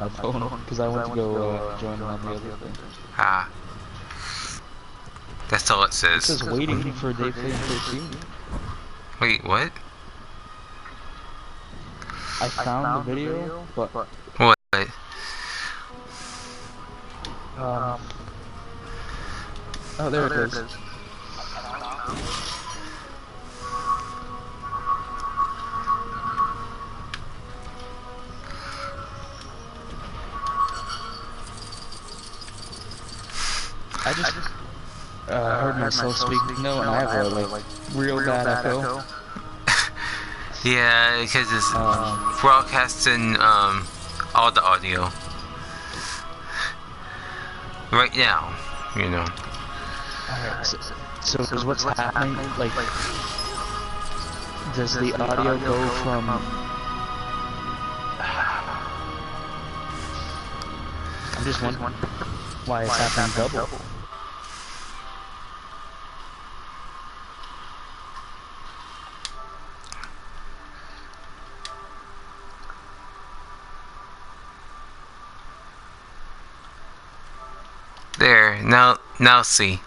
my phone because I went to go join on the other thing. Ah. That's all it It says. says waiting for day 13. Wait, what? I found the video, but What? oh, there it is. I just heard myself speak no, and I have a like real bad echo. Yeah, because it's broadcasting all the audio right now, you know. Alright, so what's happening? Like, does the audio go from? I'm just wondering why it's happening double. There, now see.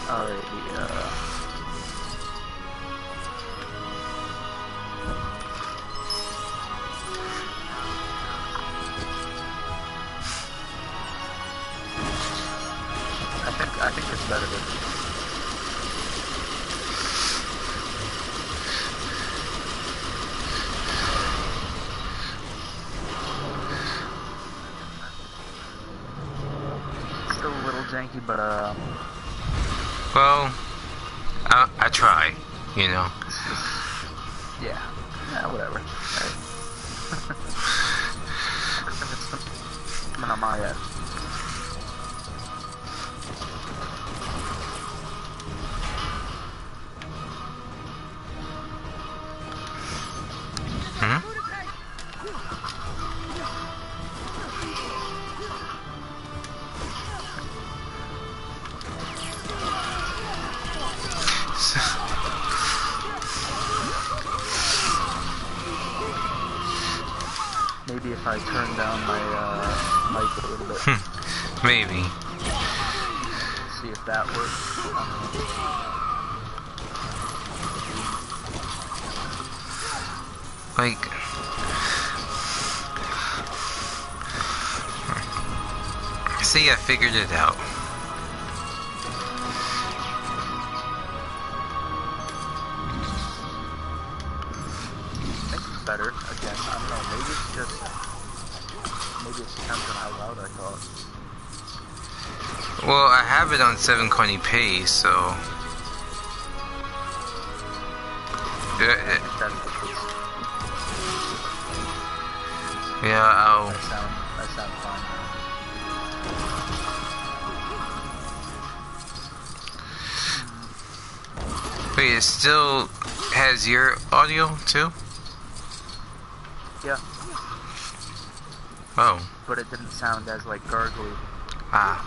Alright, I think it's better. Still a little janky, but Well, I try, you know. yeah, whatever. Right. It's coming on my end. Hmm? Maybe if I turn down my mic a little bit. Maybe. See if that works. Like, see, I figured it out. I think it's better. Again, I don't know. Maybe it depends on how loud I talk. Well, I have it on 720p, so. Yeah, I'll. That sounds fine. Wait, it still has your audio too? Yeah. Oh. But it didn't sound as like gargly. Ah.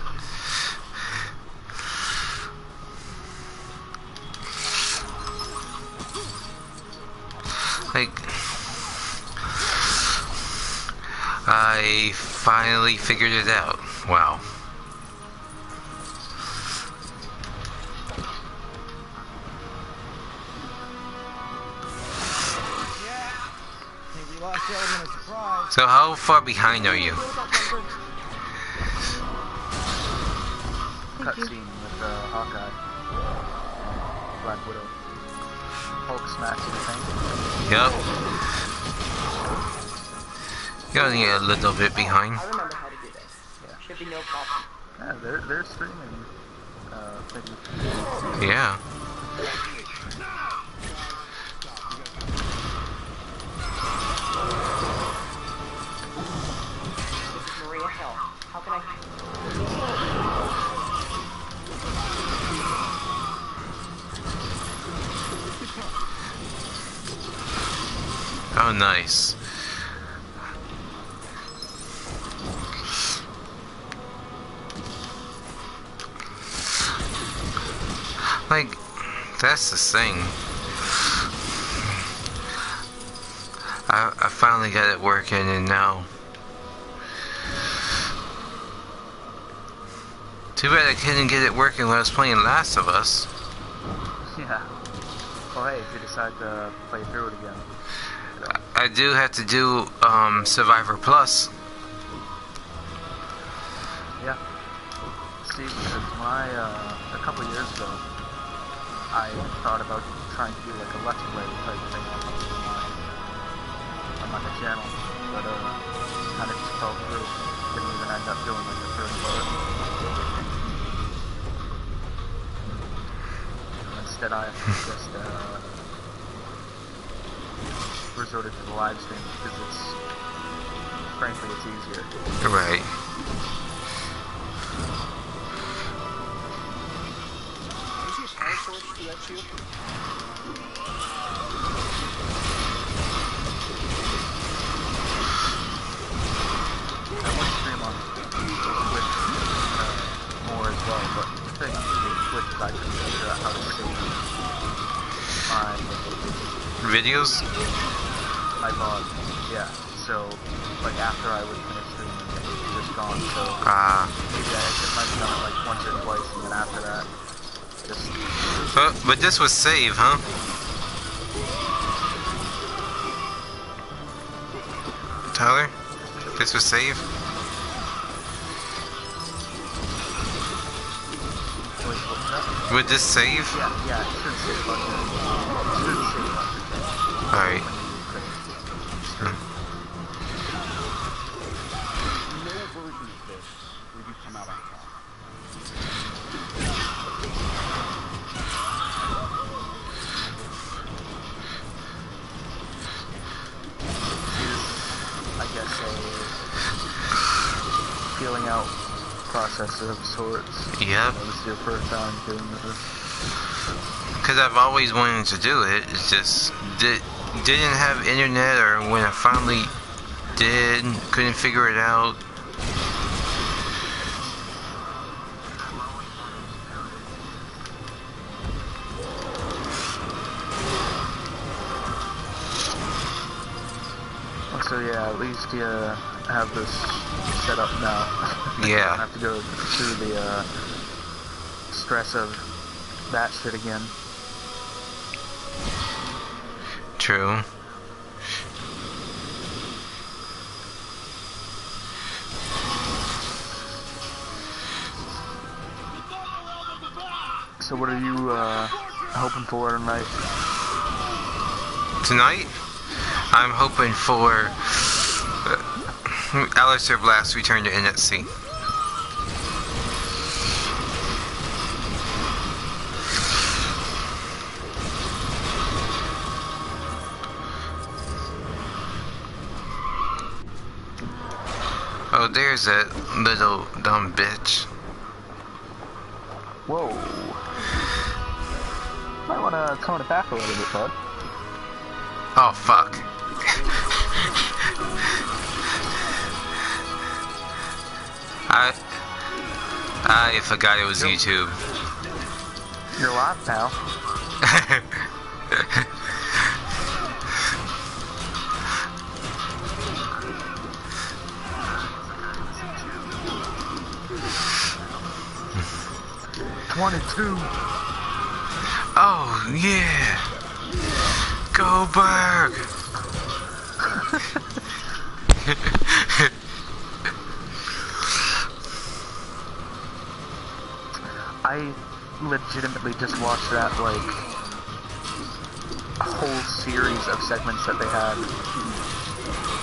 Like, I finally figured it out. Wow. So how far behind are you? Cutscene with Hawkeye, Black Widow, Hulk smashing the tank. Yep. You're only a little bit behind. I remember how to do this. Yeah. Should be no problem. Yeah, they're streaming. Things. Yeah. This is Maria Hill. How can I? Oh, nice. Like, that's the thing. I finally got it working, and now. Too bad I couldn't get it working when I was playing Last of Us. Yeah. Well, hey, if you decide to play through it again. I do have to do Survivor Plus. Yeah. See, because when a couple of years ago, I thought about trying to do like a Let's Play type thing on my channel, but kind of just fell through. Didn't even end up doing like the first part. Instead, I just resorted to the live stream because frankly, it's easier. Right. I would stream on Twitch more as well, but the thing with Twitch is I couldn't figure out how to save Videos? my VOD. Yeah, so like after I would finish streaming, it was just gone. So maybe I might have done it like once or twice, and then after that, just. But this was save, huh? Tyler? This was save? Wait, what's that? Would this save? Yeah, it should save on here. It should save on here. Alright. Feeling out process of sorts. Yep. This is your first time doing this. Because I've always wanted to do it. It's just didn't have internet, or when I finally did, couldn't figure it out. So yeah, at least you have this set up now. Yeah. You don't have to go through the stress of that shit again. True. So what are you hoping for tonight? Tonight, I'm hoping for Alistair Blast return to NXT. Oh, there's that little dumb bitch. Whoa. Might want to tone it back a little bit, bud. Oh, fuck. I forgot it was YouTube. You're live, pal. Oh, yeah. Goldberg. I legitimately just watched that, like, whole series of segments that they had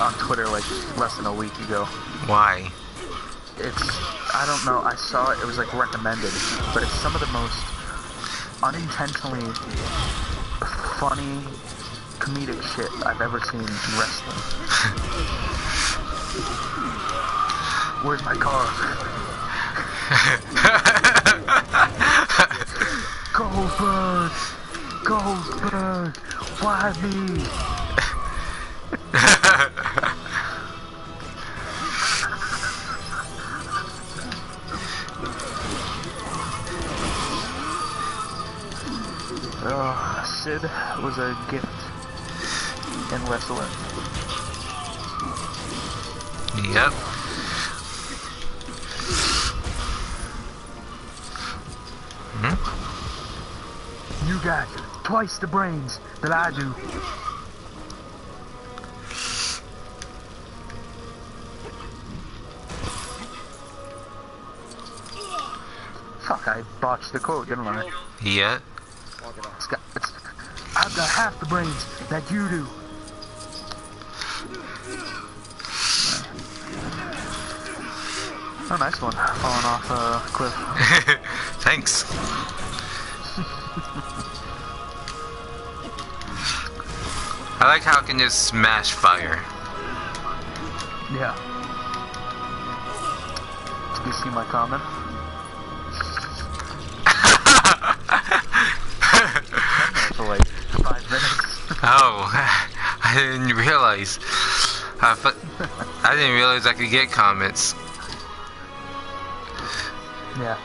on Twitter, like, less than a week ago. Why? I don't know, I saw it was, like, recommended, but it's some of the most unintentionally funny, comedic shit I've ever seen in wrestling. Where's my car? Goldberg! Goldberg! Why me? Sid was a gift in wrestling. Yep. You got twice the brains that I do. Fuck, I botched the quote, didn't I? Yep. I've got half the brains that you do. Oh, nice one. Falling off a cliff. Thanks. I like how I can just smash fire. Yeah. Did you see my comment? For like 5 minutes. Oh, I didn't realize. I didn't realize I could get comments. Yeah.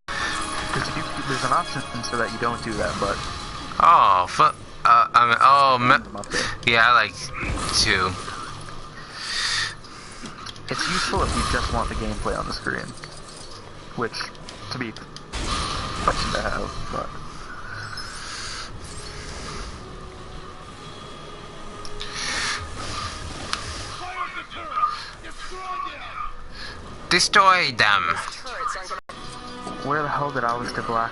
Because there's an option so that you don't do that, but... Oh, fuck. Yeah, I like to. It's useful if you just want the gameplay on the screen. Which, to be question to have, but... Destroy them. Where the hell did Alistair Black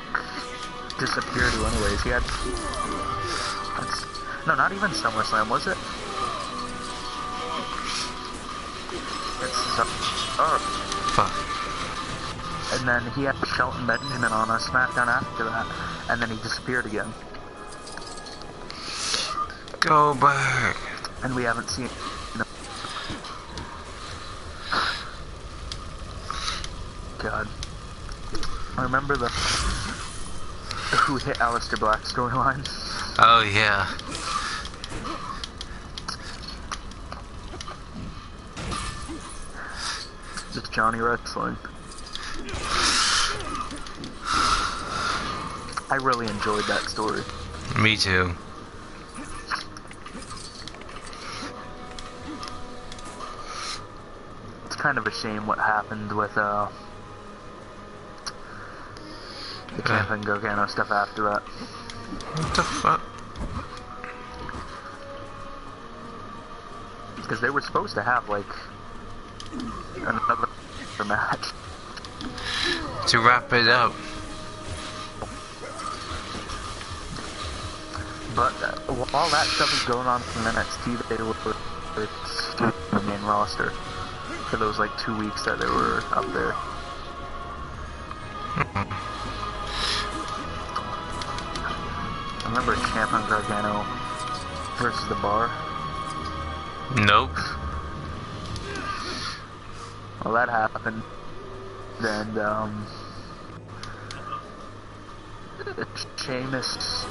disappear to anyways? He had... No, not even SummerSlam, was it? Fuck. And then he had Shelton Benjamin on a SmackDown after that, and then he disappeared again. Go back. And we haven't seen him. God. I remember the Who Hit Alistair Black storyline. Oh, yeah. Just Johnny Wrestling. I really enjoyed that story. Me too. It's kind of a shame what happened with the Ciampa and Gargano stuff after that. What the fuck? Because they were supposed to have like another match To wrap it up. but while that stuff was going on from NXT, they were the main roster for those like 2 weeks that they were up there. I remember Ciampa and Gargano versus the Bar. Nope. Well, that happened. Then, Sheamus,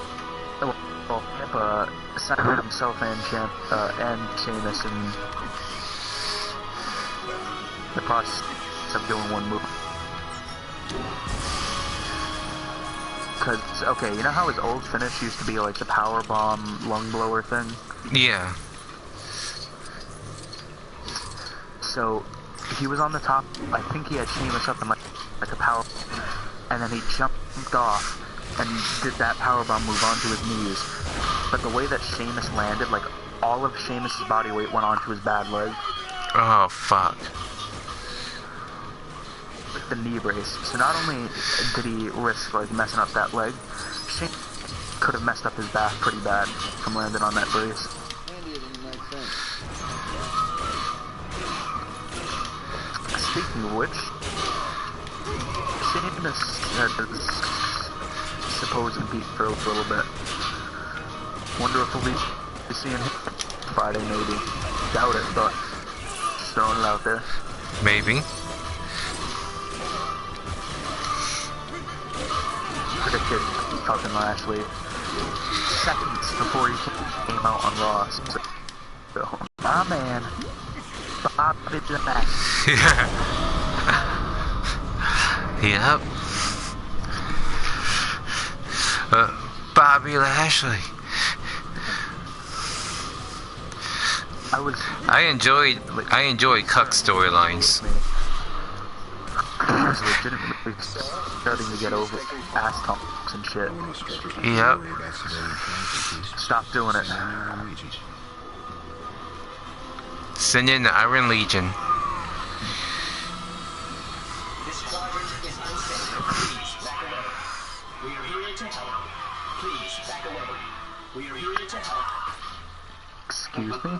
well, Ciampa signed himself and Sheamus in the process of doing one move. Cause, okay, you know how his old finish used to be like the power bomb lung blower thing? Yeah. So, he was on the top, I think he had Sheamus up in like a power, and then he jumped off and did that powerbomb move onto his knees. But the way that Sheamus landed, like all of Sheamus' body weight went onto his bad leg. Oh, fuck. With the knee brace. So not only did he risk like messing up that leg, Sheamus could have messed up his back pretty bad from landing on that brace. Speaking of which, Sheamus had his supposed beat throat for a little bit. Wonder if we'll be seeing him Friday, maybe. Doubt it, but just throwing it out there. Maybe. Predicted fucking Lashley seconds before he came out on Raw. So, my man, Bobby Lashley. Yeah. Yep. Bobby Lashley. I was. I enjoy cuck storylines. I was legitimately starting to get over ass talks and shit. Yep. Stop doing it. Send in the Iron Legion. This quadrant is unsafe. Please back away. We are here to help. Please back away. We are here to help. Excuse me?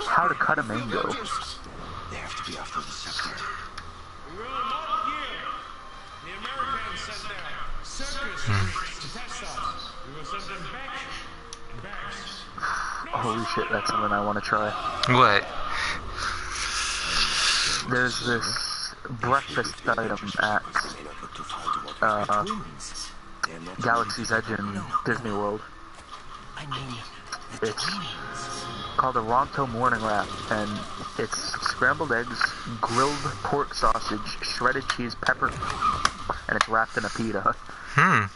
How to cut a mango? They have to be after the sector. We will not yield. The Americans sent their circus freaks to test us. We will send them back in bags. Holy shit, that's something I want to try. What? There's this breakfast item at Galaxy's Edge in Disney World. It's called a Ronto morning wrap, and it's scrambled eggs, grilled pork sausage, shredded cheese, pepper, and it's wrapped in a pita. You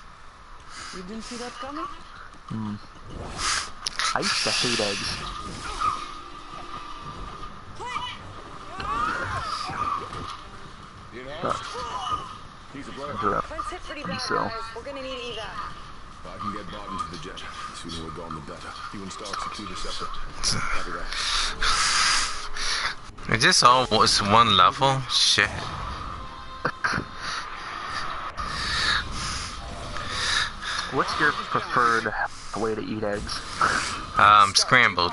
didn't see that coming? I used to hate eggs. But, Friends hit pretty bad, so. guys. We're gonna need evac. I can get Barton to the jet. The sooner we're gone, the better. You and Stark secure the sector. Copy that. Is this all was one level? Shit. What's your preferred way to eat eggs? Scrambled.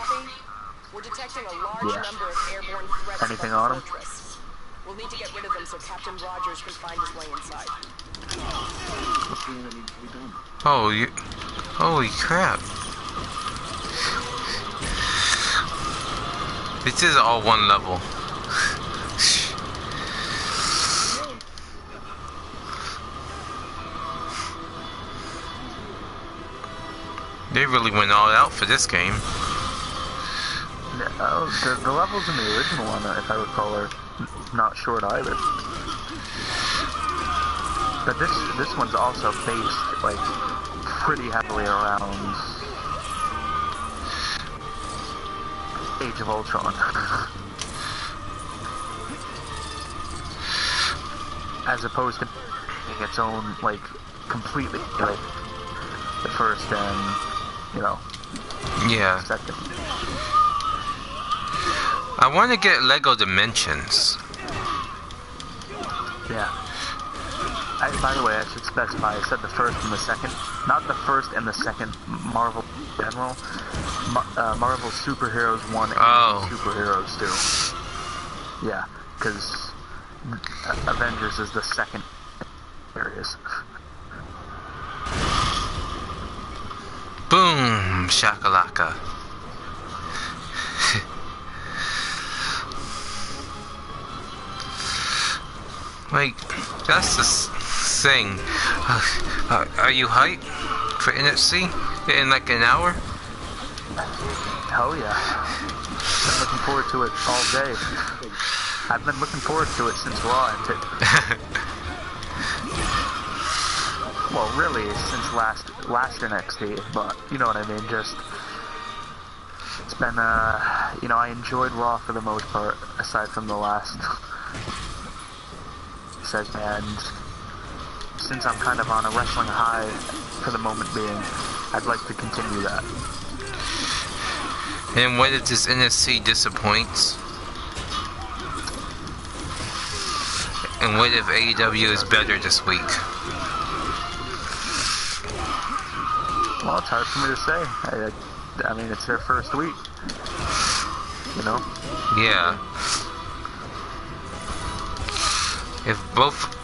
We're detecting a large Yeah. number of airborne threats. Anything from the on 'em? fortress. We'll need to get rid of them so Captain Rogers can find his way inside. Oh, you. Holy crap. This is all one level. They really went all out for this game. The levels in the original one, if I recall, are not short either. But this one's also based like pretty heavily around Age of Ultron. As opposed to being its own, like, completely, like, the first and, you know, Yeah. second. I want to get Lego Dimensions. Yeah. By the way, I should specify, I said the first and the second. Not the first and the second Marvel in general. Marvel Superheroes 1 and Oh. Superheroes 2. Yeah, because Avengers is the second series. Boom! Shakalaka. Like, that's the thing. Are you hyped for NFC in like an hour? Hell yeah. Been looking forward to it all day. I've been looking forward to it since Raw ended. Well, really, since last NXT, but you know what I mean, just... It's been, you know, I enjoyed Raw for the most part, aside from the last segment, and since I'm kind of on a wrestling high for the moment being, I'd like to continue that. And what if this NFC disappoints? And what if AEW is better this week? Well, it's hard for me to say. I mean, it's their first week, you know? Yeah. If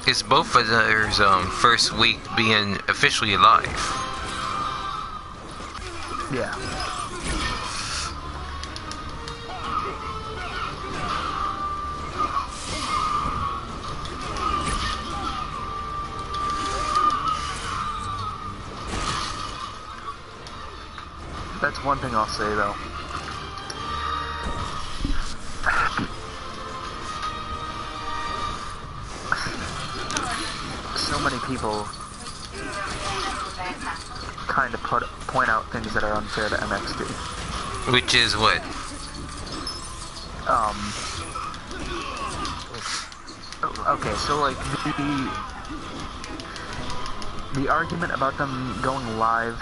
it's both of theirs first week being officially live. Yeah. That's one thing I'll say, though. So many people kind of point out things that are unfair to NXT. Which is what? Okay, so like the argument about them going live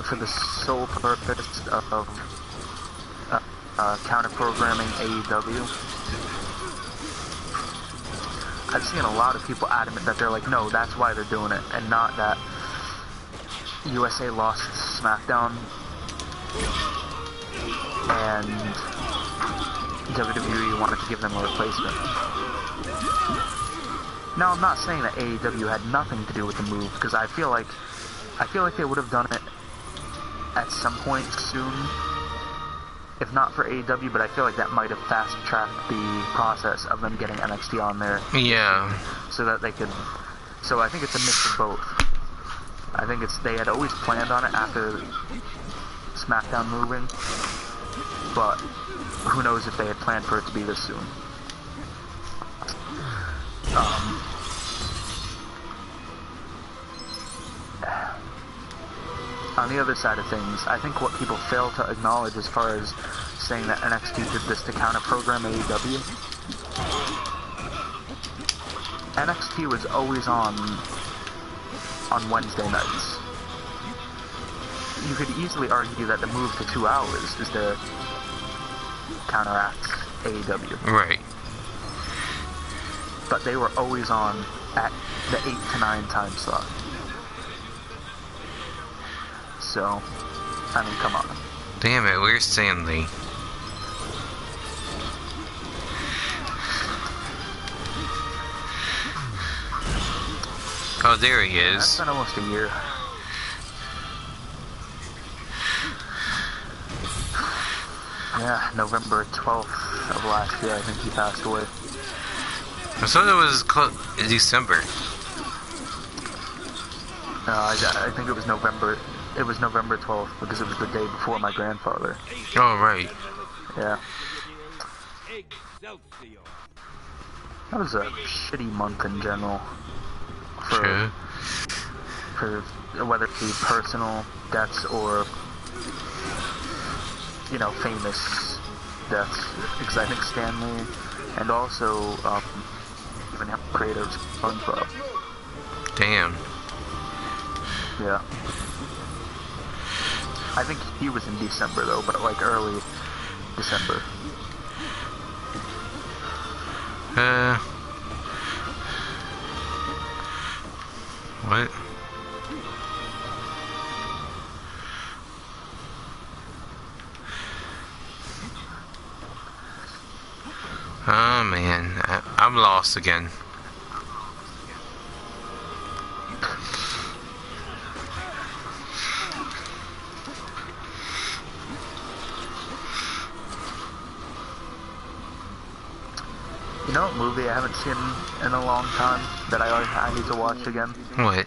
for the sole purpose of counter-programming AEW. I've seen a lot of people adamant that they're like, no, that's why they're doing it, and not that USA lost SmackDown and WWE wanted to give them a replacement. Now, I'm not saying that AEW had nothing to do with the move, because I feel like they would have done it at some point soon, if not for AEW, but I feel like that might have fast-tracked the process of them getting NXT on there. Yeah. So that they could... So I think it's a mix of both. I think they had always planned on it after SmackDown moving, but who knows if they had planned for it to be this soon. On the other side of things, I think what people fail to acknowledge as far as saying that NXT did this to counter-program AEW, NXT was always on Wednesday nights. You could easily argue that the move to 2 hours is to counteract AEW. Right. But they were always on at the 8 to 9 time slot. So, I mean, come on. Damn it, where's Stanley? Oh, there he is. That's been almost a year. Yeah, November 12th of last year, I think he passed away. I thought it was December. No, I think it was November. It was November 12th because it was the day before my grandfather. Oh, right. Yeah. That was a shitty month in general. For whether it be personal deaths or, you know, famous deaths. Because I think Stanley and also even creators SpongeBob. Damn. Yeah. I think he was in December though, but like early December. What? Oh man, I'm lost again. You know what movie I haven't seen in a long time that I need to watch again? What?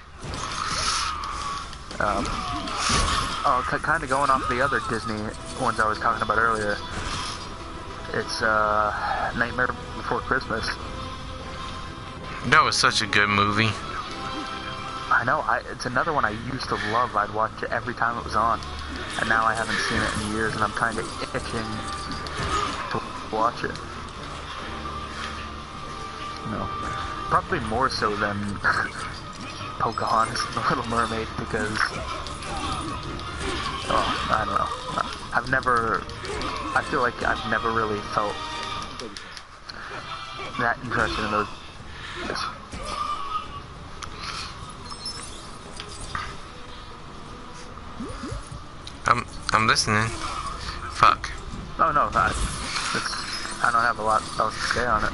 Kind of going off the other Disney ones I was talking about earlier. It's Nightmare Before Christmas. That was such a good movie. I know, it's another one I used to love. I'd watch it every time it was on. And now I haven't seen it in years and I'm kind of itching to watch it. No. Probably more so than Pocahontas and The Little Mermaid because, I don't know. I feel like I've never really felt that interested in those. I'm listening. Fuck. Oh no, I don't have a lot else to say on it.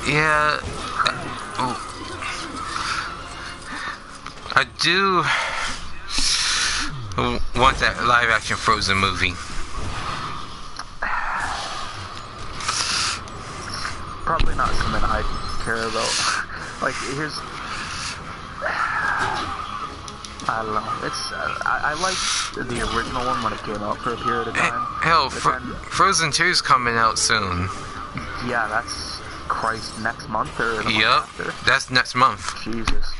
Yeah. I do want that live action Frozen movie. Probably not something I care about. Like, I don't know. It's I liked the original one when it came out for a period of time. Hell, Frozen 2's coming out soon. Yeah, that's next month or the month Yep, after? that's next month. Jesus.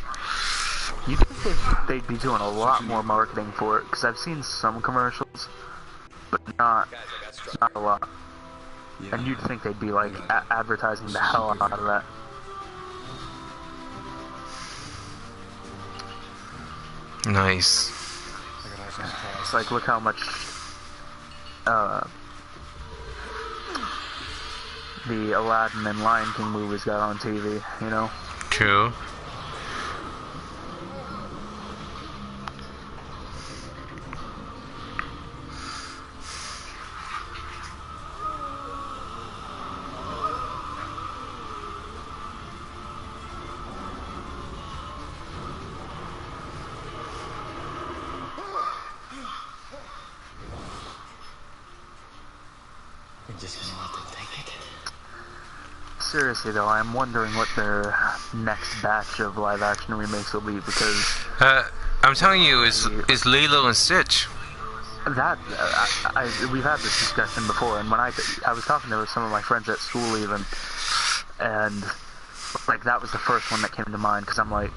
You think they'd be doing a lot more marketing for it? Because I've seen some commercials, but not a lot. Yeah. And you'd think they'd be like advertising the hell out of that. Nice. It's like, look how much the Aladdin and Lion King movies got on TV, you know? True. Seriously though, I'm wondering what their next batch of live-action remakes will be, because I'm telling you, it's Lilo and Stitch. that we've had this discussion before, and when I was talking to some of my friends at school even, and like that was the first one that came to mind, because I'm like,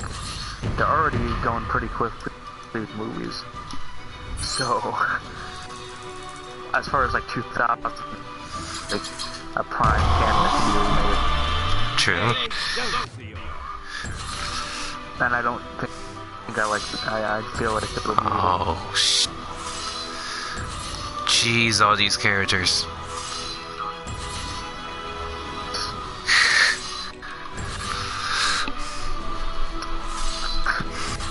they're already going pretty quick with these movies. So as far as like 2000, like, a prime candidate to be remade. True. And I don't think I feel like it would be. Oh, jeez, all these characters.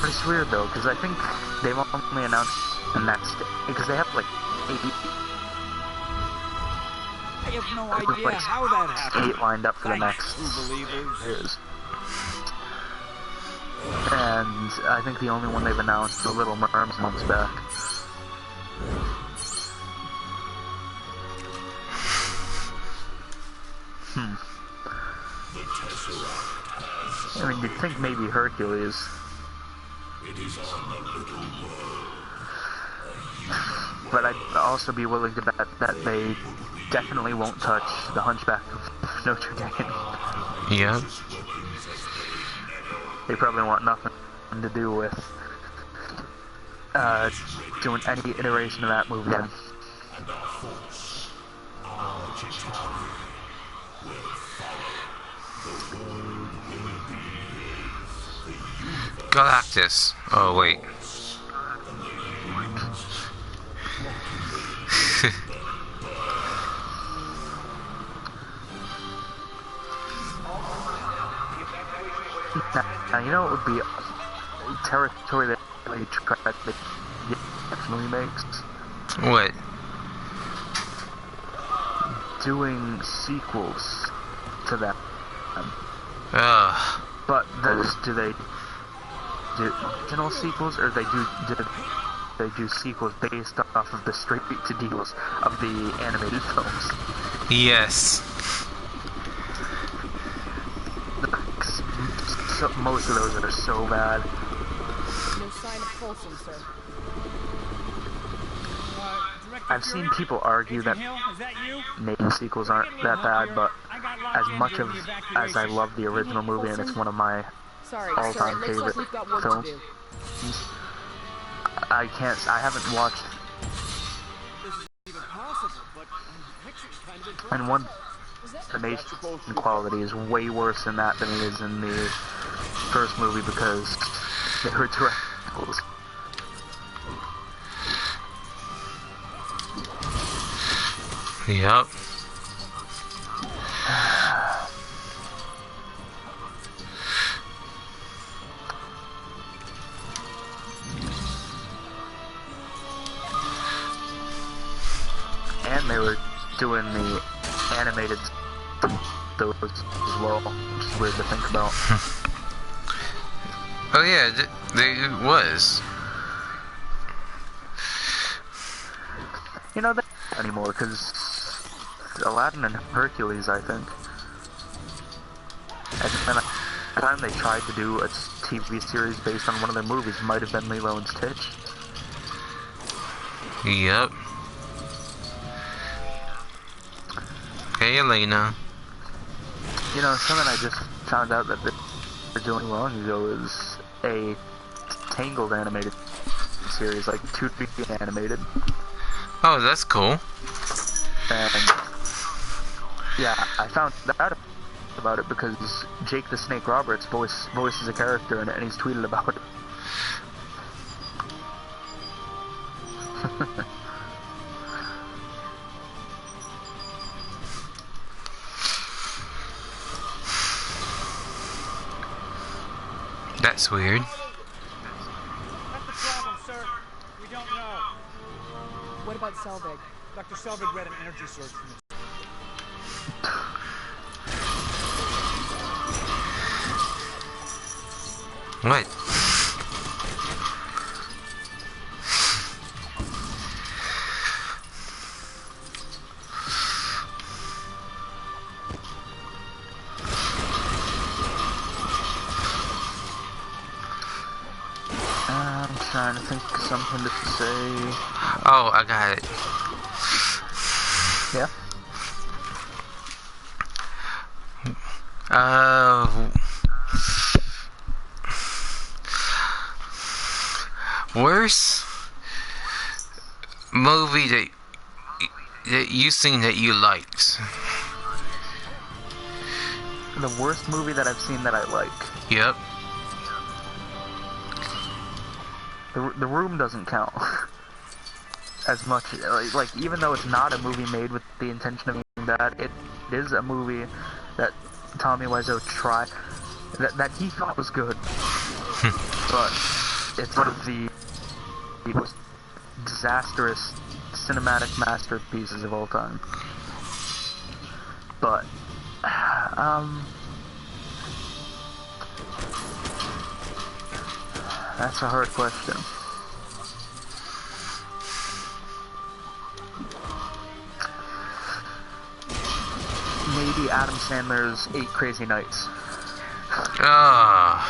But it's weird though, because I think they've only announced the next, because they have like 8 I have no idea how that happened. lined up for the Thanks, next true believers. years. And I think the only one they've announced is The Little Mermaid months back. I mean, you'd think maybe Hercules. But I'd also be willing to bet that they definitely won't touch The Hunchback of Notre Dame. Yeah. They probably want nothing to do with doing any iteration of that movie again. Galactus. Oh, wait. Now, you know what would be territory that really track the action remakes? What? Doing sequels to them. Ugh. But do they do original sequels, or do they do sequels based off of the straight-to-deals of the animated films? Yes. So, most of those are so bad. No sign of Folsom, sir. I've seen people argue that Nathan sequels aren't that bad, but as much of as I love the original movie, and it's one of my Sorry, all-time sir. It looks favorite like we've got work films, to do. I haven't watched. And one, the animation quality is way worse in that than it is in the first movie, because they were direct sequels. Yep. And they were doing the animated those as well, which is weird to think about. Oh yeah, it was. You know, that anymore, because Aladdin and Hercules, I think. And the time they tried to do a TV series based on one of their movies might have been Lilo and Stitch. Yep. Hey, Elena. You know, something I just found out that they're doing long ago is a Tangled animated series, like 2D animated. Oh, that's cool. And yeah, I found out about it because Jake the Snake Roberts voices a character in it, and he's tweeted about it. That's weird. That's the problem, sir. We don't know. What about Selvig? Dr. Selvig read an energy surge from the... What? I'm trying to think of something to say. Oh, I got it. Yeah? Worst movie that you seen that you liked? The worst movie that I've seen that I like. Yep. The Room doesn't count as much. Like, even though it's not a movie made with the intention of being bad, it is a movie that Tommy Wiseau tried, that he thought was good. But it's one of the most disastrous cinematic masterpieces of all time. But, that's a hard question. Maybe Adam Sandler's 8 Crazy Nights. Ah.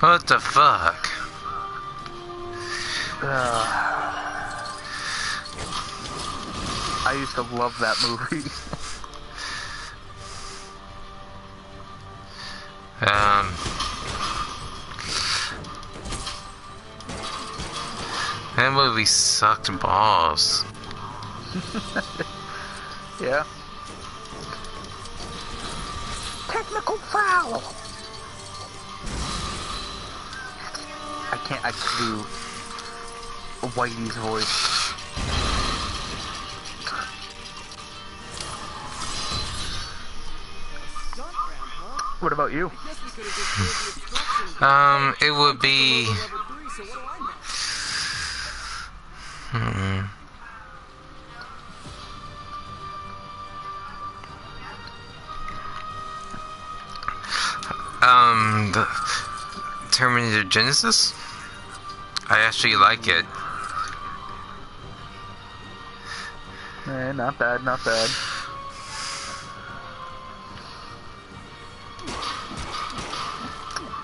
What the fuck? I used to love that movie. That movie sucked balls. Yeah. Technical foul. I can do Whitey's voice. What about you? It would be... the Terminator Genesis? I actually like it. Not bad, not bad.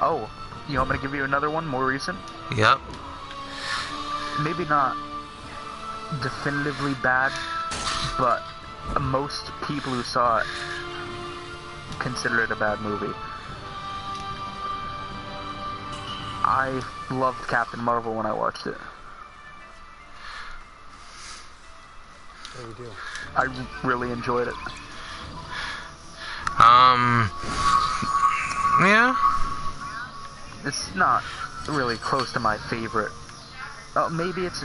Oh, you want me to give you another one, more recent? Yep. Maybe not definitively bad, but most people who saw it consider it a bad movie. I loved Captain Marvel when I watched it. What do we do? I really enjoyed it. Yeah. It's not really close to my favorite. Oh, maybe it's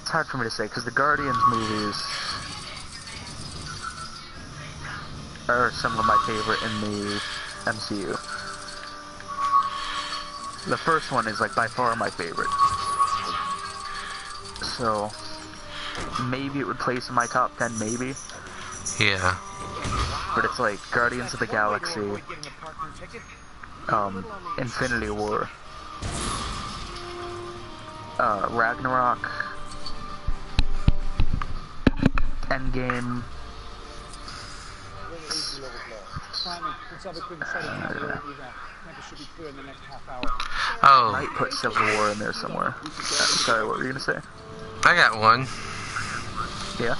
hard for me to say, because the Guardians movies are some of my favorite in the MCU. The first one is, like, by far my favorite. So, maybe it would place in my top 10, maybe. Yeah. But it's like Guardians of the Galaxy, Infinity War, Ragnarok, Endgame. Oh. Might put Civil War in there somewhere. Sorry, what were you gonna say? I got one. Yeah?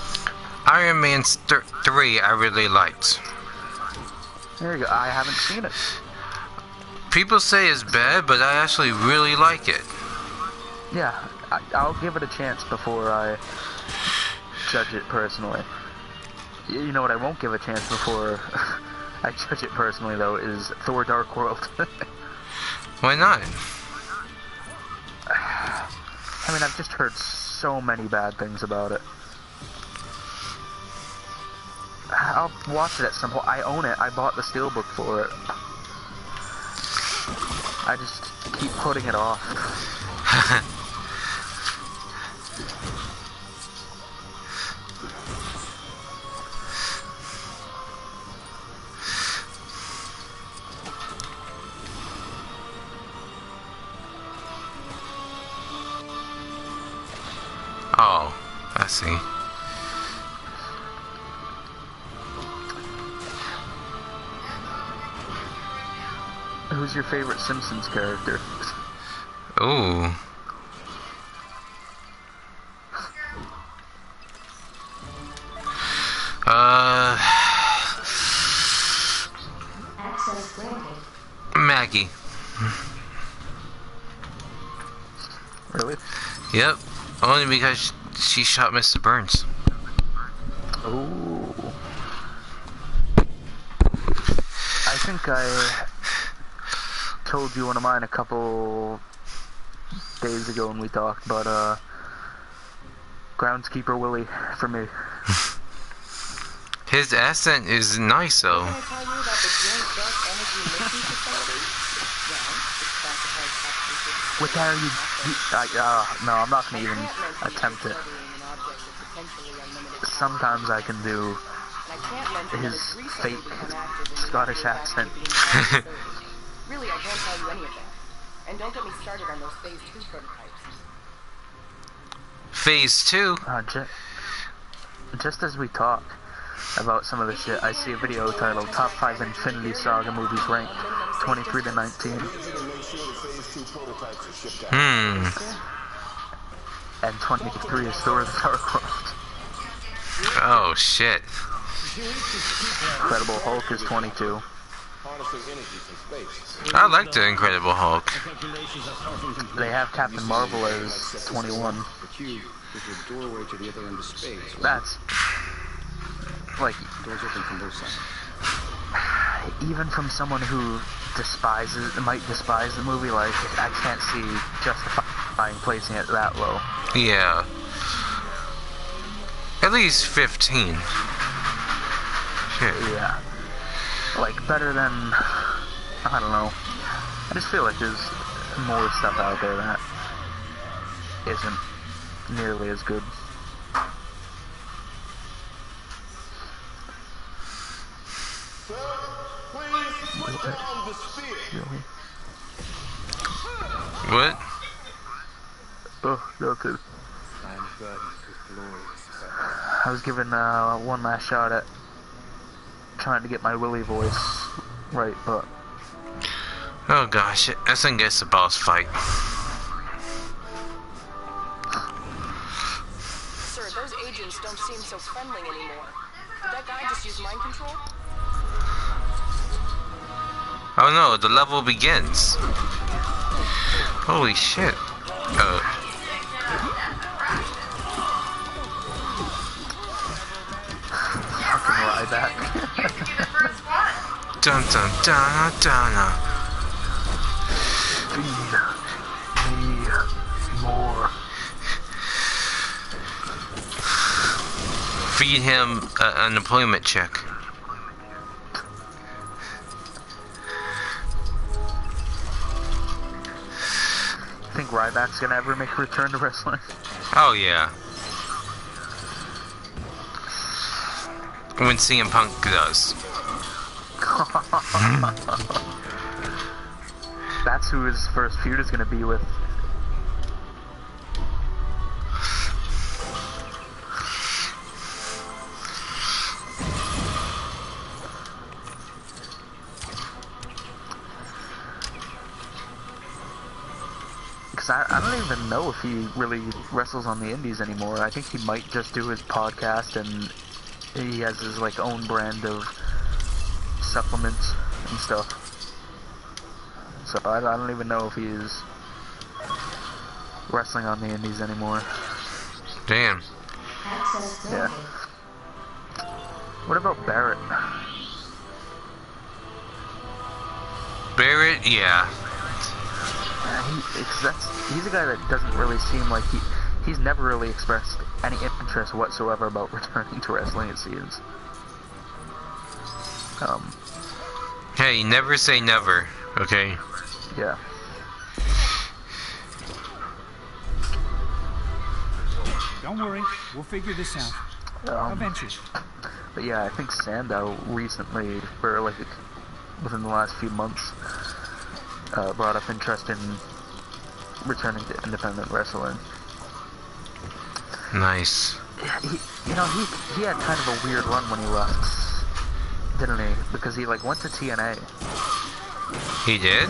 Iron Man 3 I really liked. There you go. I haven't seen it. People say it's bad, but I actually really like it. Yeah, I'll give it a chance before I judge it personally. You know what I won't give a chance before I judge it personally, though, is Thor Dark World. Why not? I mean, I've just heard so many bad things about it. I'll watch it at some point. I own it. I bought the steelbook for it. I just keep putting it off. Oh, I see. Who's your favorite Simpsons character? Ooh. Access granted. Maggie. Really? Yep. Only because she shot Mr. Burns. Ooh. I think I told you one of mine a couple days ago when we talked, but Groundskeeper Willie for me. His accent is nice though. Can I tell you about the Joint Dark Energy Mission Facility? Well, it's classified top secret. With how no, I'm not gonna even attempt it. Studying an object with potentially unlimited power. Sometimes I can do And I can't mention that his it's recently fake become active in the Scottish area of accent. activity in the surface. Really, I can't tell you any of that. And don't get me started on those Phase 2 prototypes. Phase 2? Just as we talk about some of the shit, I see a video titled Top 5 Infinity Saga Movies Ranked 23 to 19. And 23 is Thor the Dark World. Oh shit. Incredible Hulk is 22. I like the Incredible Hulk. They have Captain Marvel as 21. That's like, even from someone who might despise the movie, like, I can't see justifying placing it that low. Yeah. At least 15. Shit. Yeah. Like, better than, I don't know. I just feel like there's more stuff out there that isn't nearly as good. Really? What? Oh, nothing. I was given one last shot at trying to get my Willy voice right, but Oh gosh, I think it's a boss fight. Sir, those agents don't seem so friendly anymore. Did that guy just use mind control? Oh no, the level begins. Holy shit. fucking Ryback. Dun dun dun dun. Feed me more. Feed him an employment check. Think Ryback's gonna ever make a return to wrestling? Oh yeah. When CM Punk does. That's who his first feud is gonna be with. Because I don't even know if he really wrestles on the indies anymore. I think he might just do his podcast, and he has his like own brand of supplements and stuff. So I don't even know if he's wrestling on the indies anymore. Damn. Yeah. What about Barrett? Barrett, yeah. He's a guy that doesn't really seem like he's never really expressed any interest whatsoever about returning to wrestling, it seems. Hey, never say never, okay? Yeah. Don't worry, we'll figure this out. Eventually. But yeah, I think Sandow recently, or like within the last few months, brought up interest in returning to independent wrestling. Nice. He had kind of a weird run when he left, didn't he? Because he like went to TNA. He did?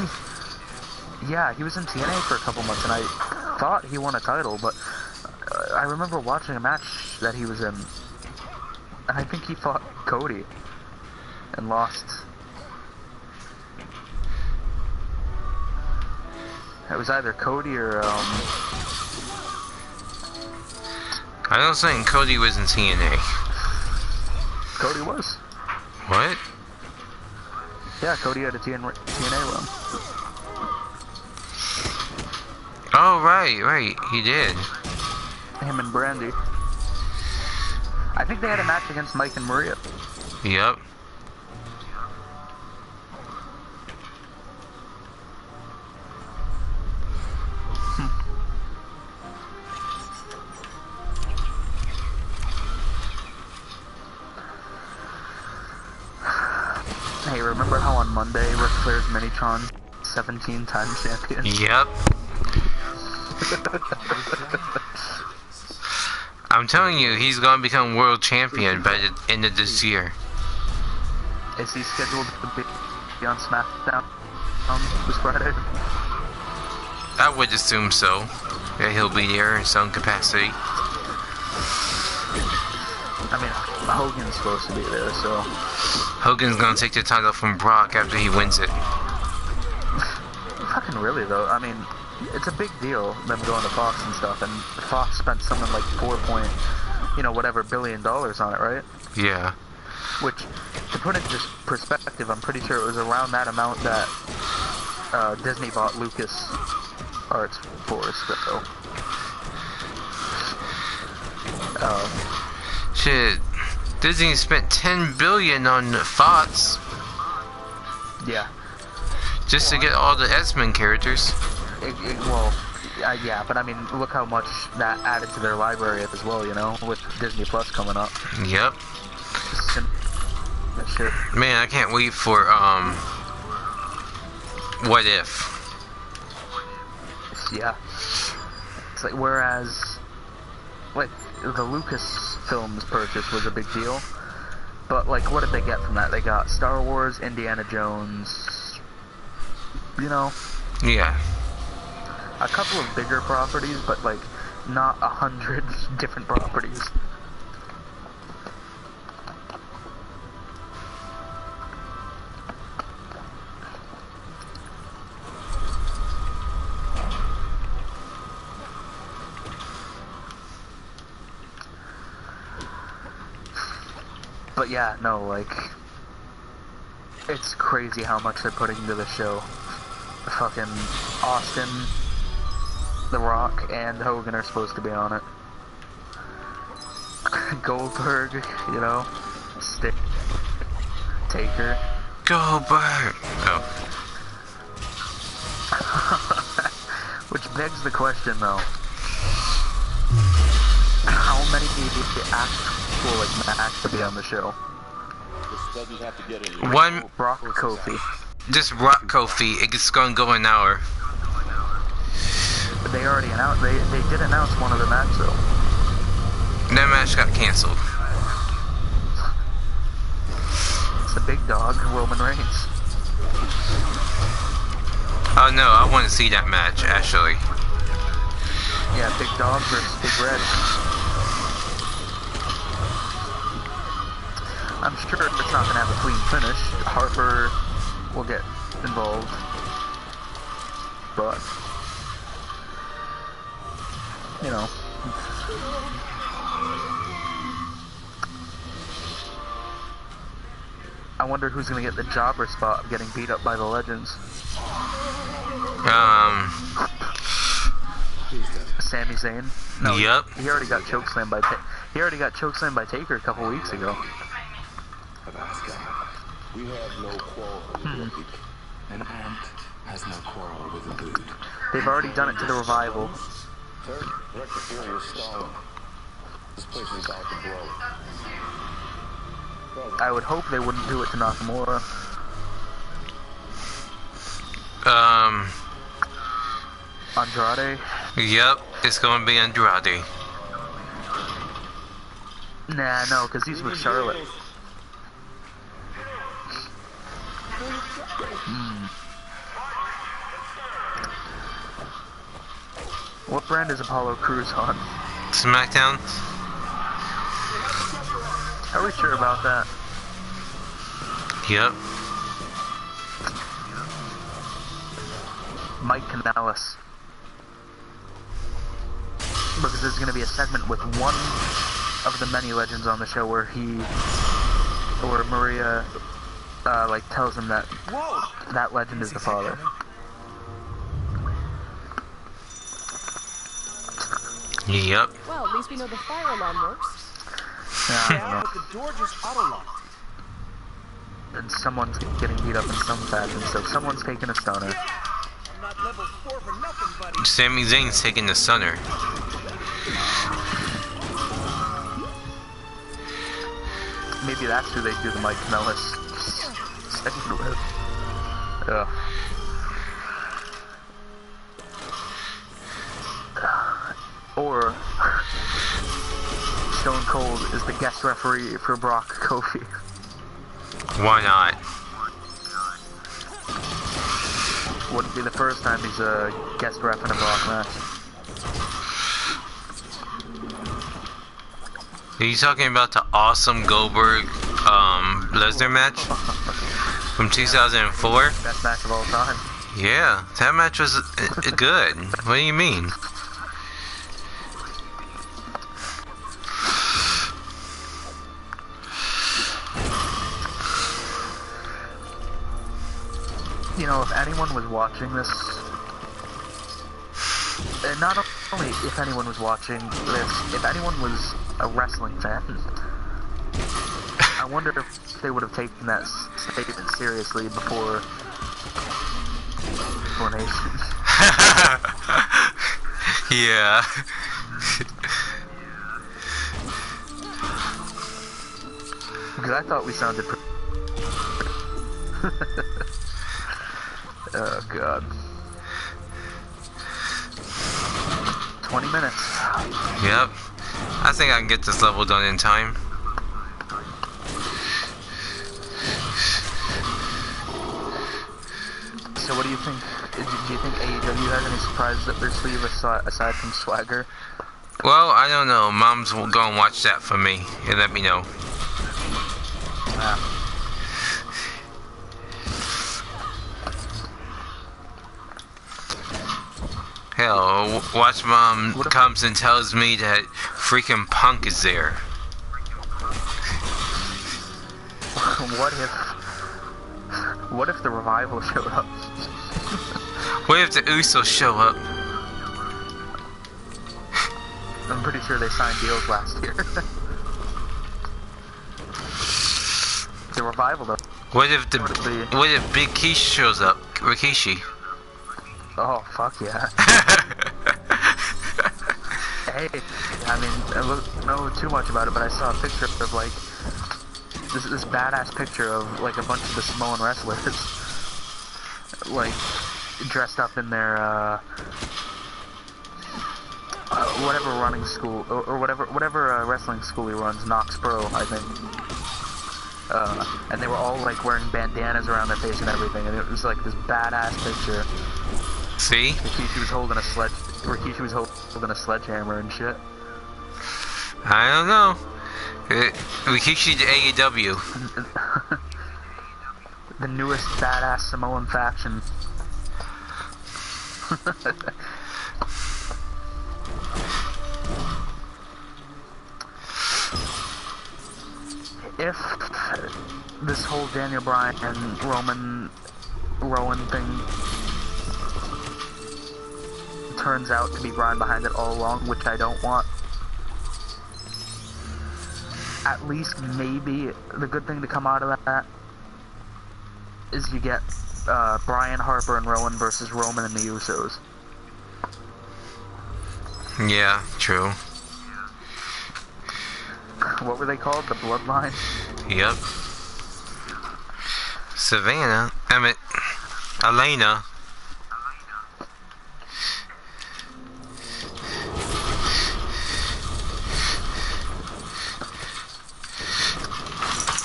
Yeah, he was in TNA for a couple months, and I thought he won a title, but I remember watching a match that he was in, and I think he fought Cody and lost. It was either Cody or I don't think Cody was in TNA. Cody was. What? Yeah, Cody had a TNA run. Oh, right, he did. Him and Brandy. I think they had a match against Mike and Maria. Yep. Hey, remember how on Monday Ric Flair's Minitron 17-time champion? Yep. I'm telling you, he's gonna become world champion by the end of this year. Is he scheduled to be on SmackDown this Friday? I would assume so. That he'll be there in some capacity. I mean, Hogan's supposed to be there, so... Hogan's gonna take the title from Brock after he wins it. Fucking really, though. I mean, it's a big deal, them going to Fox and stuff, and Fox spent something like $4 billion on it, right? Yeah. Which, to put it into perspective, I'm pretty sure it was around that amount that Disney bought Lucas Arts for, so... Shit. Disney spent $10 billion on Fox. Yeah. Just to get all the X-Men characters. Yeah, but I mean, look how much that added to their library as well, you know, with Disney Plus coming up. Yep. That shit. Man, I can't wait for, What If? Yeah. It's like, whereas, like, the Lucasfilms purchase was a big deal, but, like, what did they get from that? They got Star Wars, Indiana Jones, you know? Yeah. A couple of bigger properties, but, like, not 100 different properties. But yeah, no, like, it's crazy how much they're putting into the show. Fucking Austin, The Rock, and Hogan are supposed to be on it. Goldberg, you know, Stick, Taker. Goldberg! Oh. Which begs the question, though. How many actual, like, match to be on the show? This doesn't have to get any. One, Brock Kofi. just Rock Kofi, it's gonna go an hour. But they already announced, they did announce one of the matches, though. That match got cancelled. It's the big dog, Roman Reigns. Oh no, I want to see that match, actually. Yeah, Big Dog versus Big Red. I'm sure it's not going to have a clean finish. Harper will get involved. but you know. I wonder who's gonna get the jobber spot of getting beat up by the legends. Sami Zayn. No, Yep. he already got chokeslammed by Taker a couple weeks ago. We have no quarrel with the weak. An ant has no quarrel with a dude. They've already done it to the Revival. Sir, Rector Fury is stalling. This place is about to blow. I would hope they wouldn't do it to Nakamura. Andrade? Yep, it's gonna be Andrade. Nah, no, because he's with Charlotte. What brand is Apollo Crews on? SmackDown? Are we sure about that? Yep. Mike Canales. Because there's going to be a segment with one of the many legends on the show where Maria, like tells him that that legend is the father. Yep. Well, at least we know the fire alarm works. Yeah, I don't know. But the door just auto-locked. And someone's getting beat up in some fashion, so someone's taking a stunner. I'm not level 4 for nothing, buddy. Sami Zayn's taking the stunner. Maybe that's who they do the Mike Canales segment with. Ugh. Or Stone Cold is the guest referee for Brock Kofi. Why not? Wouldn't be the first time he's a guest ref in a Brock match. Are you talking about the awesome Goldberg Lesnar match from 2004? Best match of all time. Yeah, that match was good. What do you mean? You know, if anyone was watching this, and not only if anyone was watching this, if anyone was a wrestling fan, I wonder if they would have taken that statement seriously before explanation. Yeah. Because I thought we sounded pretty... Oh, God. 20 minutes. Yep. I think I can get this level done in time. So what do you think? Do you think AEW has any surprises up their sleeve aside from Swagger? Well, I don't know. Mom's gonna watch that for me and let me know. Yeah. Hell, watch Mom comes and tells me that freaking Punk is there. What if the Revival showed up? What if the Usos show up? I'm pretty sure they signed deals last year. The Revival, though. What if Big Kishi shows up? Rikishi. Oh, fuck yeah. Hey, I mean, I don't know too much about it, but I saw a picture of, like, this badass picture of, like, a bunch of the Samoan wrestlers, like, dressed up in their, whatever running school, or whatever wrestling school he runs, Knox Pro, I think. And they were all, like, wearing bandanas around their face and everything, and it was, like, this badass picture. See? Rikishi was holding a sledgehammer and shit. I don't know. Rikishi to AEW. The newest badass Samoan faction. If this whole Daniel Bryan and Rowan thing turns out to be Bryan behind it all along, which I don't want, at least maybe the good thing to come out of that is you get Bryan, Harper, and Rowan versus Roman and the Usos. Yeah, true. What were they called? The Bloodline? Yep. Savannah. I mean, Elena.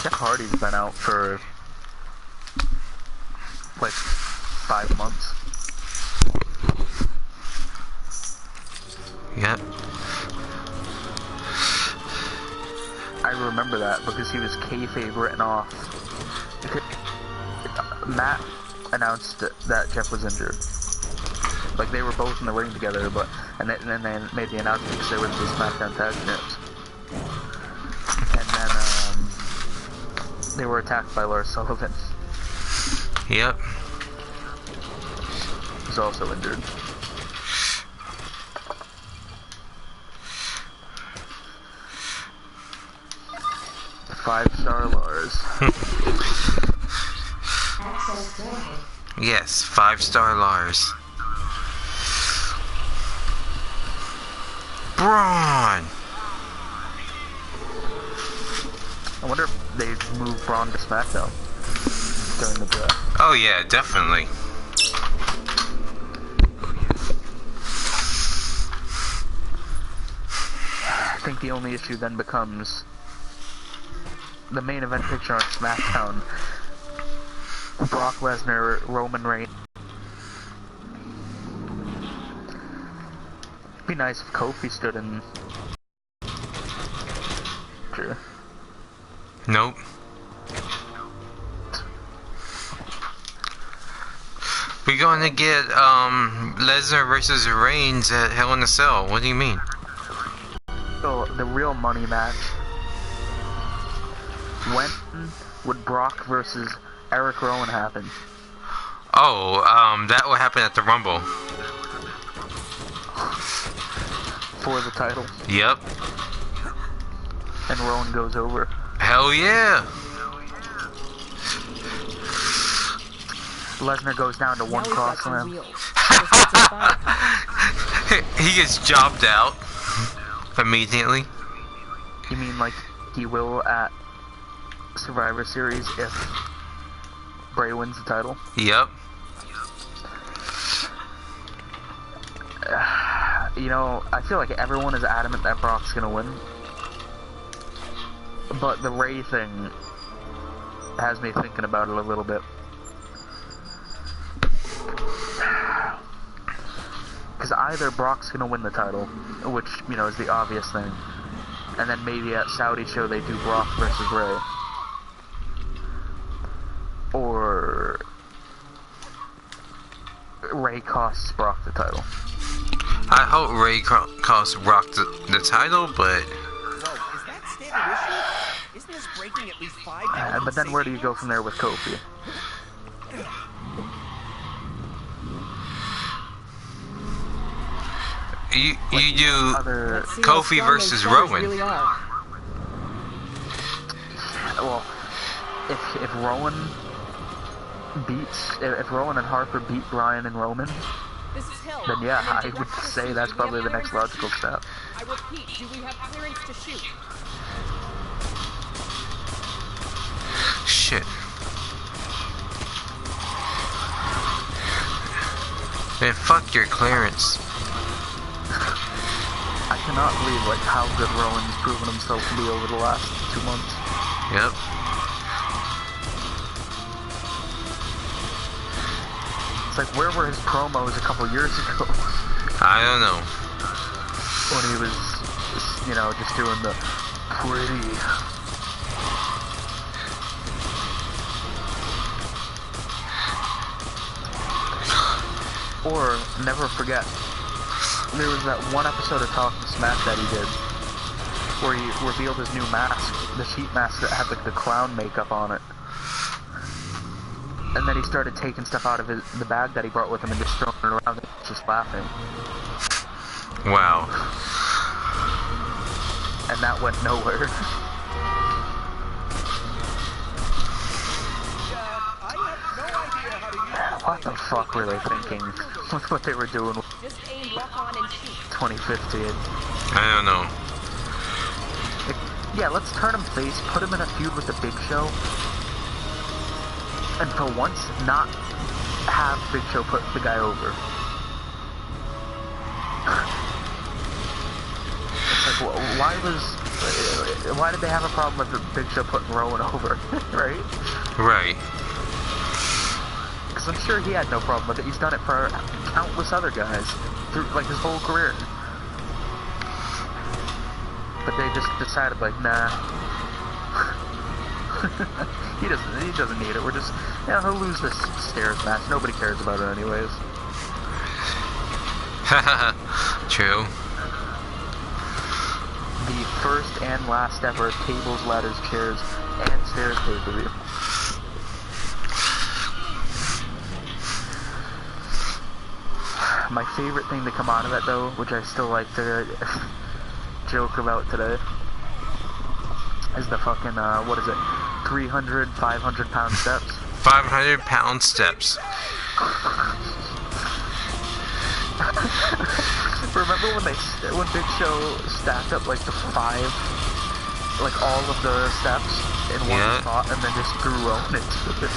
Jeff Hardy's been out for like 5 months. Yep. I remember that because he was kayfabe written off. Matt announced that Jeff was injured. Like, they were both in the ring together, but and then they made the announcement because they were the SmackDown Tag Champs. And then they were attacked by Lars Sullivan. Yep. He's also injured. Five-star Lars. Yes, 5-star Lars. Braun! I wonder if they move Braun to SmackDown during the draft. Oh yeah, definitely. I think the only issue then becomes the main event picture on SmackDown. Brock Lesnar, Roman Reigns. It'd be nice if Kofi stood in. Sure. Nope. We're going to get Lesnar versus Reigns at Hell in a Cell. What do you mean? So the real money match. When would Brock versus Eric Rowan happen? Oh, that will happen at the Rumble. For the title? Yep. And Rowan goes over. Hell yeah! Lesnar goes down to one cross slam. He gets jobbed out immediately. You mean like he will at Survivor Series if Bray wins the title? Yep. You know, I feel like everyone is adamant that Brock's gonna win. But the Ray thing has me thinking about it a little bit. Because either Brock's gonna win the title, which, you know, is the obvious thing, and then maybe at Saudi show they do Brock versus Ray. Or Ray costs Brock the title. I hope Ray costs Brock the title, but... Whoa, is that standard issue? Isn't this breaking at least 5 minutes? But then where do you go from there with Kofi? You do Kofi versus Rowan. Really well, if Rowan if Rowan and Harper beat Bryan and Roman, then yeah, I would say that's probably the next logical step. I repeat, do we have clearance to shoot? Shit. Man, fuck your clearance. I cannot believe like how good Rowan's proven himself to be over the last 2 months. Yep. It's like, where were his promos a couple years ago? I don't know. When he was, you know, just doing the pretty. Or, never forget, there was that one episode of Talking Smack that he did, where he revealed his new mask, the sheet mask that had like the clown makeup on it. And then he started taking stuff out of the bag that he brought with him and just throwing it around and just laughing. Wow. And that went nowhere. What the fuck were they thinking with what they were doing with 2015? I don't know. Yeah, let's turn him face, put him in a feud with the Big Show, and for once, not have Big Show put the guy over. It's like, why did they have a problem with the Big Show putting Rowan over, right? Right. Because I'm sure he had no problem with it. He's done it for countless other guys through like his whole career. But they just decided like, nah. he doesn't need it. We're just, yeah, he'll lose this stairs match. Nobody cares about it anyways. True. The first and last ever tables, ladders, chairs, and stairs pay-per-view. My favorite thing to come out of it, though, which I still like to joke about today, is the fucking, what is it, 300, 500 pound steps? 500 pound steps. Remember when Big Show stacked up like the 5, like all of the steps in one spot and then just threw Rowan into it?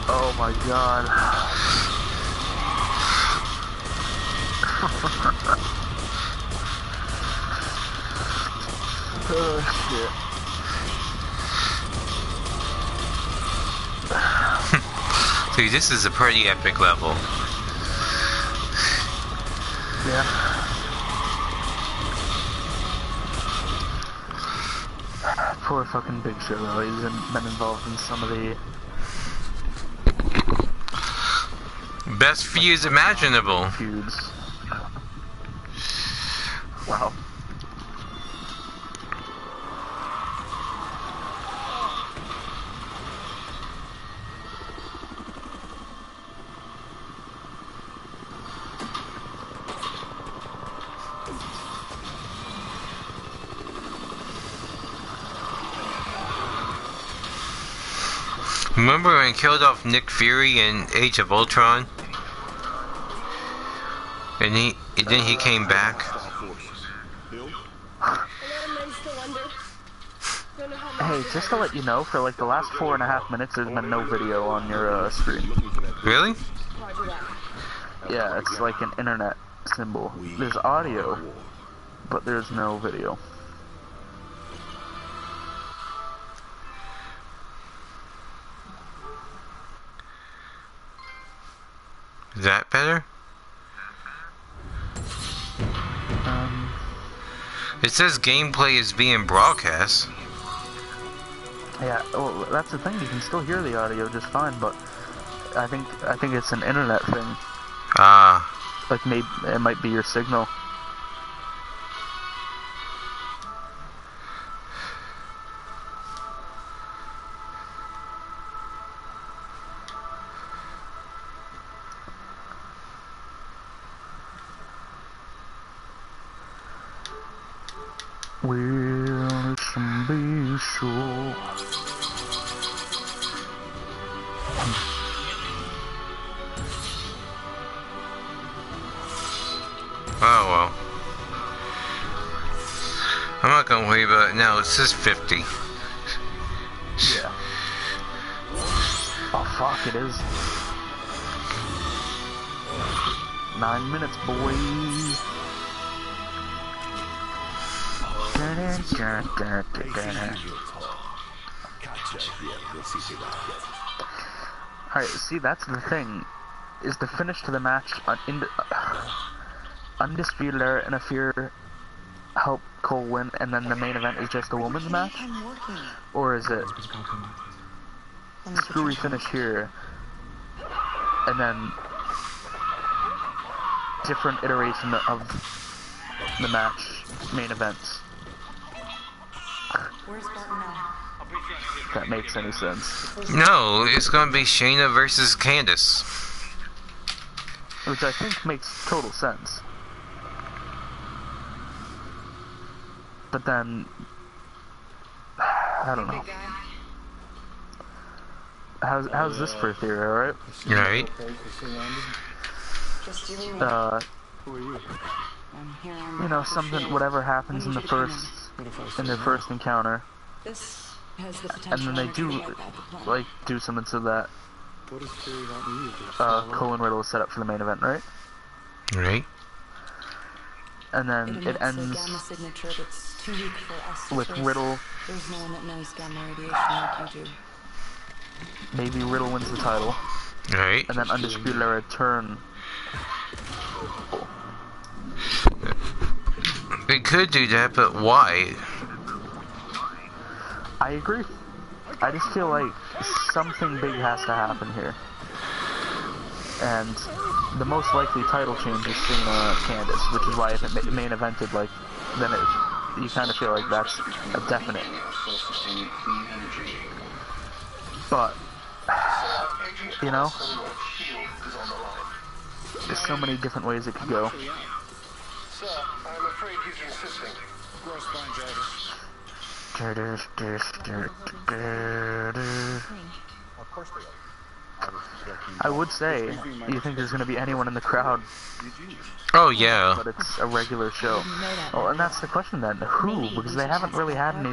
Oh my god. Oh shit. See, this is a pretty epic level. Yeah. Poor fucking Big Show though, he's been involved in some of the best feuds imaginable. Feuds. Wow. Remember when he killed off Nick Fury in Age of Ultron? And then he came back. Hey, just to let you know, for like the last 4.5 minutes, there's been no video on your screen. Really? Yeah, it's like an internet symbol. There's audio, but there's no video. Is that better? It says gameplay is being broadcast. Yeah, well, that's the thing. You can still hear the audio just fine, but I think it's an internet thing. Ah. Like maybe it might be your signal. Will be sure. Oh well. I'm not gonna worry about it now. It says 50. Yeah. Oh fuck! It is 9 minutes, boy. Alright, see, that's the thing, is the finish to the match, Undisputed Era and a Fear help Cole win, and then the main event is just a women's match? Or is it, screwy finish here, and then different iteration of the match main events. Where's Barton now? If that makes any sense. No, it's gonna be Shayna versus Candice. Which I think makes total sense. But then, I don't know. How's this for a theory, alright? Right. Just you and me. Who are you? I'm here on You know, something, whatever happens in the first encounter, This has the and potential then they to do, wipe out the plan. like, do something so that, What does theory about me do? Cole and Riddle is set up for the main event, right? Right. And then It it emits a ends gamma signature that's too weak for us to with trace. Riddle, There's no one that knows gamma radiation like you do. maybe Riddle wins the title, Right. and then Undisputed Era turn. They could do that, but why? I agree. I just feel like something big has to happen here. And the most likely title change is Cena Candice, which is why if it main evented, like, then you kind of feel like that's a definite. But, you know, there's so many different ways it could go. Sir, I'm afraid he's insisting. Gross fine, Jarvis. Of course they are. I would say, do you think there's going to be anyone in the crowd, Oh yeah. but it's a regular show? Well, and that's the question then, who? Because they haven't really had any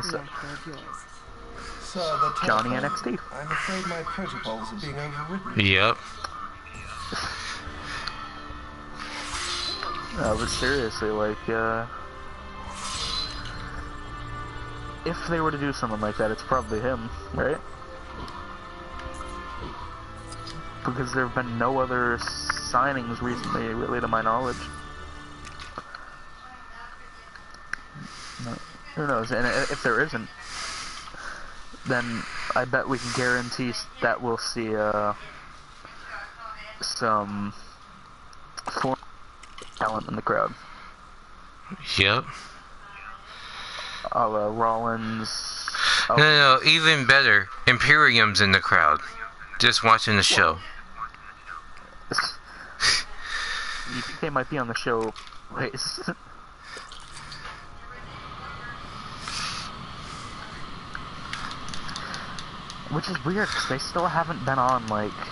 Johnny NXT. I'm afraid my protocols are being overridden. Yep. But seriously, like, if they were to do something like that, it's probably him, right? Because there have been no other signings recently, really, to my knowledge. No, who knows? And if there isn't, then I bet we can guarantee that we'll see some foreign talent in the crowd. Yep. A la Rollins. No, even better. Imperium's in the crowd. Just watching the show. You think they might be on the show? Wait. Which is weird, because they still haven't been on, like,